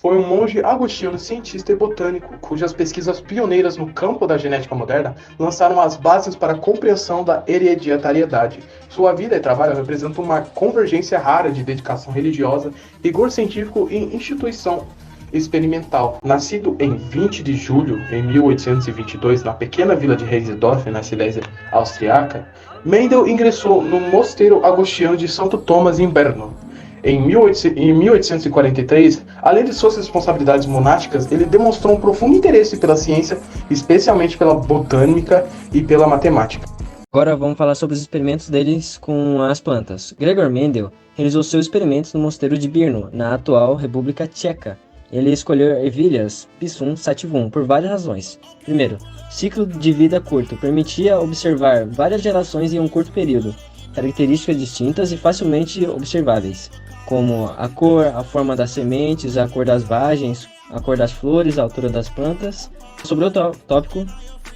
foi um monge agostino, cientista e botânico, cujas pesquisas pioneiras no campo da genética moderna lançaram as bases para a compreensão da hereditariedade. Sua vida e trabalho representam uma convergência rara de dedicação religiosa, rigor científico e instituição experimental. Nascido em 20 de julho de 1822 na pequena vila de Reisdorf, na Silésia austríaca, Mendel ingressou no mosteiro agostino de Santo Thomas em Brno. Em 1843, além de suas responsabilidades monásticas, ele demonstrou um profundo interesse pela ciência, especialmente pela botânica e pela matemática. Agora vamos falar sobre os experimentos deles com as plantas. Gregor Mendel realizou seus experimentos no mosteiro de Brno, na atual República Tcheca. Ele escolheu ervilhas Pisum sativum por várias razões. Primeiro, ciclo de vida curto, permitia observar várias gerações em um curto período, características distintas e facilmente observáveis, como a cor, a forma das sementes, a cor das vagens, a cor das flores, a altura das plantas. Sobre outro tópico,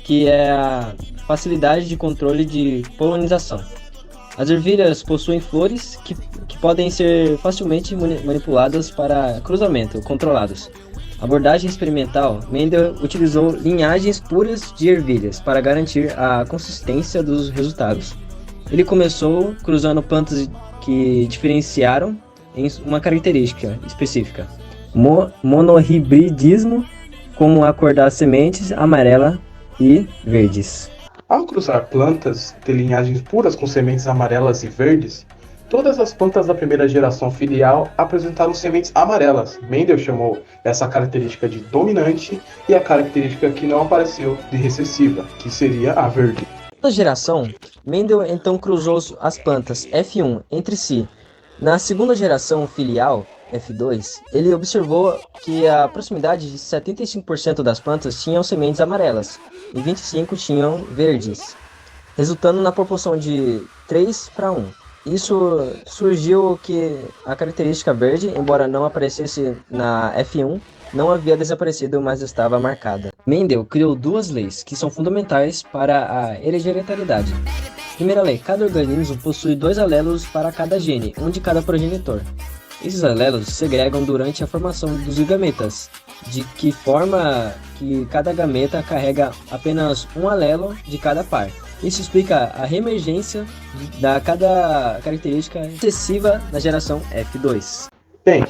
que é a facilidade de controle de polinização. As ervilhas possuem flores que podem ser facilmente manipuladas para cruzamento controlados. Abordagem experimental, Mendel utilizou linhagens puras de ervilhas para garantir a consistência dos resultados. Ele começou cruzando plantas que diferenciaram em uma característica específica, monohibridismo, como a cor das sementes amarela e verdes. Ao cruzar plantas de linhagens puras com sementes amarelas e verdes, todas as plantas da primeira geração filial apresentaram sementes amarelas. Mendel chamou essa característica de dominante e a característica que não apareceu de recessiva, que seria a verde. Na geração, Mendel então cruzou as plantas F1 entre si. Na segunda geração filial, F2, ele observou que a proximidade de 75% das plantas tinham sementes amarelas e 25% tinham verdes, resultando na proporção de 3:1. Isso surgiu que a característica verde, embora não aparecesse na F1, não havia desaparecido, mas estava marcada. Mendel criou duas leis que são fundamentais para a hereditariedade. Primeira lei, cada organismo possui 2 alelos para cada gene, um de cada progenitor. Esses alelos segregam durante a formação dos gametas, de que forma que cada gameta carrega apenas um alelo de cada par. Isso explica a reemergência da cada característica excessiva na geração F2. Bem,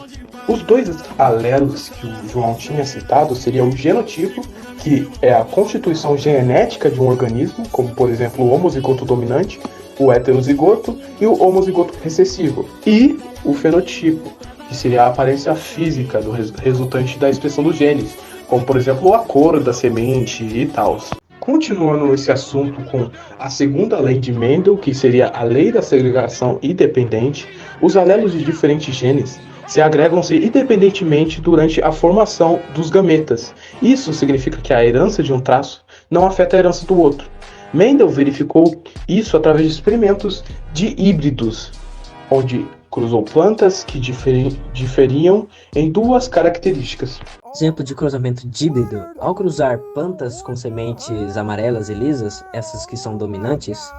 os 2 alelos que o João tinha citado seriam o genotipo, que é a constituição genética de um organismo, como por exemplo o homozigoto dominante, o heterozigoto e o homozigoto recessivo, e o fenotipo, que seria a aparência física do resultante da expressão dos genes, como por exemplo a cor da semente e tal. Continuando esse assunto com a segunda lei de Mendel, que seria a lei da segregação independente, os alelos de diferentes genes se agregam-se independentemente durante a formação dos gametas. Isso significa que a herança de um traço não afeta a herança do outro. Mendel verificou isso através de experimentos de híbridos, onde cruzou plantas que diferiam em 2 características. Exemplo de cruzamento de híbrido: ao cruzar plantas com sementes amarelas e lisas, essas que são dominantes,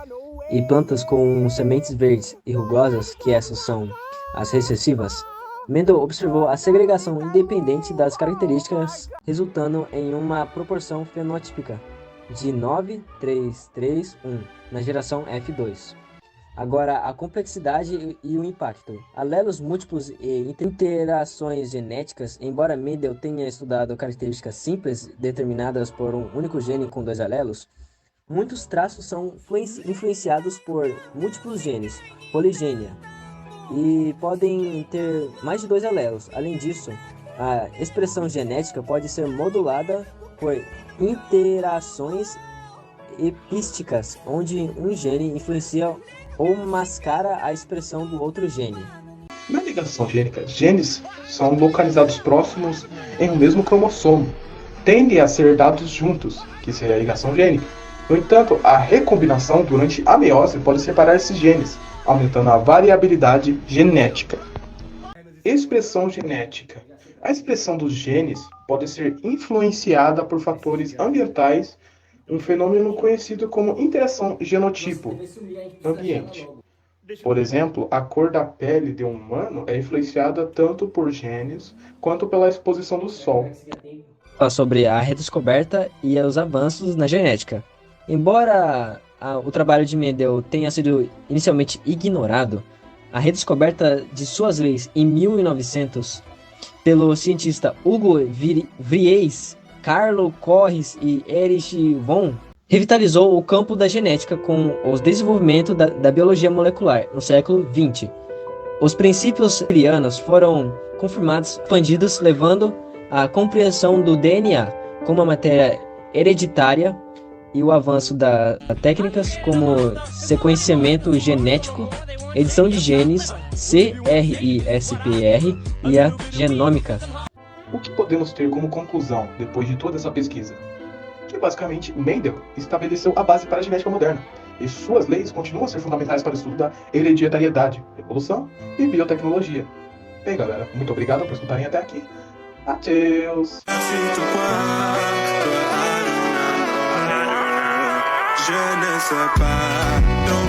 e plantas com sementes verdes e rugosas, que essas são as recessivas, Mendel observou a segregação independente das características, resultando em uma proporção fenotípica de 9:3:3:1 na geração F2. Agora, a complexidade e o impacto. Alelos múltiplos e interações genéticas. Embora Mendel tenha estudado características simples determinadas por um único gene com 2 alelos, muitos traços são influenciados por múltiplos genes, poligênia, e podem ter mais de 2 alelos. Além disso, a expressão genética pode ser modulada por interações epísticas, onde um gene influencia ou mascara a expressão do outro gene. Na ligação gênica, genes são localizados próximos em um mesmo cromossomo, tendem a ser dados juntos, que seria a ligação gênica. No entanto, a recombinação durante a meiose pode separar esses genes, aumentando a variabilidade genética. Expressão genética. A expressão dos genes pode ser influenciada por fatores ambientais, um fenômeno conhecido como interação genotipo-ambiente. Por exemplo, a cor da pele de um humano é influenciada tanto por genes quanto pela exposição do sol. Fala sobre a redescoberta e os avanços na genética. Embora o trabalho de Mendel tenha sido inicialmente ignorado, a redescoberta de suas leis em 1900 pelo cientista Hugo Vries, Carlo Corres e Erich von revitalizou o campo da genética com o desenvolvimento da biologia molecular no século XX. Os princípios mendelianos foram confirmados, expandidos, levando à compreensão do DNA como uma matéria hereditária e o avanço da técnicas como sequenciamento genético, edição de genes, CRISPR e a genômica. O que podemos ter como conclusão depois de toda essa pesquisa? Que basicamente Mendel estabeleceu a base para a genética moderna, e suas leis continuam a ser fundamentais para o estudo da hereditariedade, evolução e biotecnologia. Bem, galera, muito obrigado por escutarem até aqui. Adeus! Je ne sais pas.